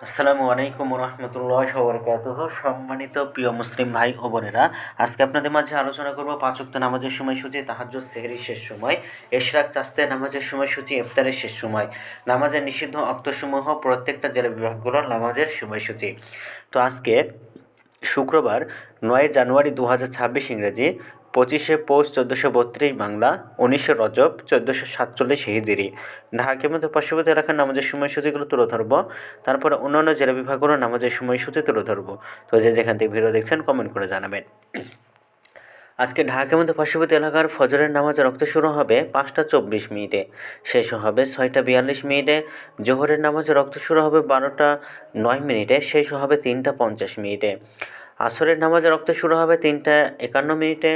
আসসালামু আলাইকুম রহমতুল্লাহি ওয়া বারাকাতুহু। সম্মানিত প্রিয় মুসলিম ভাই ও বোনেরা, আজকে আপনাদের মাঝে আলোচনা করব পাঁচ ওয়াক্ত নামাজের সময়সূচি, তাহাজ্জুদ, সেহরির শেষ সময়, ইশরাক, চাস্তে নামাজের সময়সূচি, ইফতারের শেষ সময়, নামাজের নিষিদ্ধ অক্তসমূহ, প্রত্যেকটা জেলা বিভাগগুলোর নামাজের সময়সূচি। তো আজকে শুক্রবার 9 জানুয়ারি 2026 ইংরেজি, 25 পৌষ 1432 বাংলা, 19 রজব 1447 হিজরি। ঢাকার মধ্যে পার্শ্ববর্তী এলাকার নামাজের সময়সূচিগুলো তুলে ধরবো, তারপরে অন্যান্য জেলা বিভাগগুলোর নামাজের সময়সূচি তুলে ধরবো। তো যেখান থেকে ভিডিও দেখছেন কমেন্ট করে জানাবেন। আজকে ঢাকার মধ্যে পার্শ্ববর্তী এলাকার ফজরের নামাজ রক্ত শুরু হবে 5টা 24 মিনিটে, শেষ হবে 6টা 42 মিনিটে। জোহরের নামাজ রক্ত শুরু হবে 12টা 9 মিনিটে, শেষ হবে 3টা 50 মিনিটে। আসরের নামাজ রক্ত শুরু হবে 3টা 51 মিনিটে,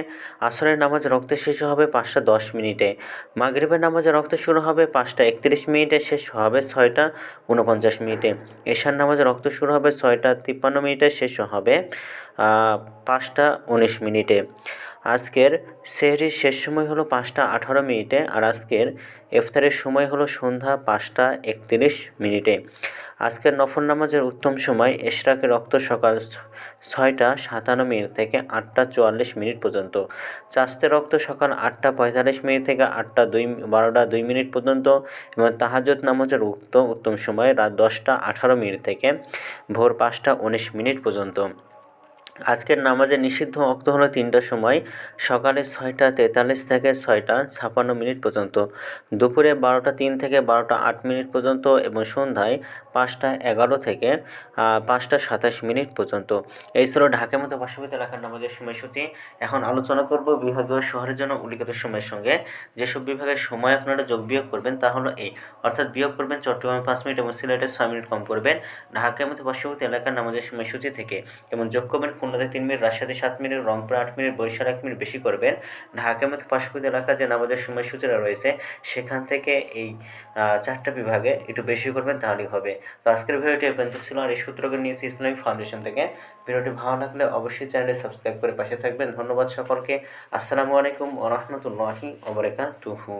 আসরের নামাজ রক্ত শেষ হবে 5টা 10 মিনিটে। মাগরিবের নামাজ রক্ত শুরু হবে 5টা 31 মিনিটে, শেষ হবে 6টা 49 মিনিটে। এশার নামাজ রক্ত শুরু হবে 6টা 53 মিনিটে, শেষ হবে 5টা 19 মিনিটে। আজকের সেহরির শেষ সময় হলো 5টা 18 মিনিটে, আর আজকের ইফতারের সময় হলো সন্ধ্যা 5টা 31 মিনিটে। আজকের নফল নামাজের উত্তম সময় ইশরাকের রক্ত সকাল 6টা 57 মিনিট থেকে 8টা 44 মিনিট পর্যন্ত, চাস্তের রক্ত সকাল 8টা 45 মিনিট থেকে 12টা 2 মিনিট পর্যন্ত, এবং তাহাজ্জুদ নামাজের উত্তম সময় রাত 10টা 18 মিনিট থেকে ভোর 5টা 19 মিনিট পর্যন্ত। আজকের নামাজের নিষিদ্ধ ওয়াক্ত হলো 3টার সময়, সকালে 6টা 43 থেকে 6টা 56 মিনিট পর্যন্ত, দুপুরে 12টা 3 থেকে 12টা 8 মিনিট পর্যন্ত, এবং সন্ধ্যায় 5টা 11 থেকে 5টা 27 মিনিট পর্যন্ত। এই ছিল ঢাকার মতো পার্শ্ববর্তী এলাকার নামাজের সময়সূচি। এখন আলোচনা করব বিভাগীয় শহরের জন্য উল্লিখিত সময়ের সঙ্গে। যেসব বিভাগের সময় আপনারা যোগ বিয়োগ করবেন তা হলো এই, অর্থাৎ বিয়োগ করবেন চট্টগ্রামে 5 মিনিট এবং সিলেটে 6 মিনিট কম করবেন ঢাকার মতো পার্শ্ববর্তী এলাকার নামাজের সময়সূচি থেকে, এবং যোগ করবেন খুলনাতে 3 মিনিট, রাজশাহীতে 7 মিনিট, রংপুরে 8 মিনিট, বরিশালে 1 মিনিট বেশি করবেন। ঢাকার মতো পার্শ্ববর্তী এলাকার যে নামাজের সময়সূচিটা রয়েছে সেখান থেকে এই 4টা বিভাগে একটু বেশি করবেন, তাহলেই হবে। তো আজকের ভিডিওটি পর্যন্ত ছিল, আর এই সূত্রকে নিয়েছি ইসলামিক ফাউন্ডেশন থেকে। ভিডিওটি ভালো লাগলে অবশ্যই চ্যানেলটি সাবস্ক্রাইব করে পাশে থাকবেন। ধন্যবাদ সকলকে। আসসালামু আলাইকুম ওয়া রাহমাতুল্লাহি ওয়া বারাকাতুহু।